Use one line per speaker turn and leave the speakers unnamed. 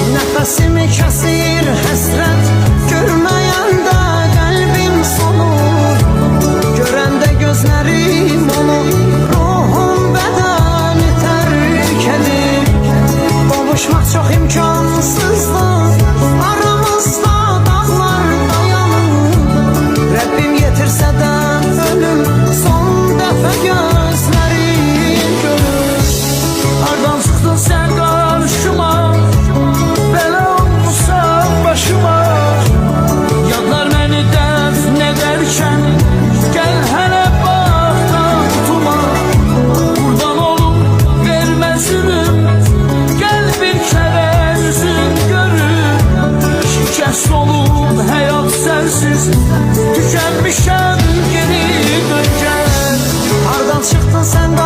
Nəfəsimi kəsir həsrət, görməyəndə qəlbim solur. Görəndə gözlərim onu, ruhum bədəni tərk edir. Qovuşmaq çox imkansızdır, aramızda dağlar dayanır. Rəbbim yetirsə də ölüm, son dəfə gözlərim görür. Hardan çıxdın sən qarşıma, belə olmuşsan başıma. Yadlar məni dəfn edərkən, gəl hələ baxdan tutuma. Qurban olub verməz ürüm, gəl bir kərə üzün görür. Şikəst olub həyat sənsiz, tükənmişəm geri dön gəl. Hardan çıxdın sən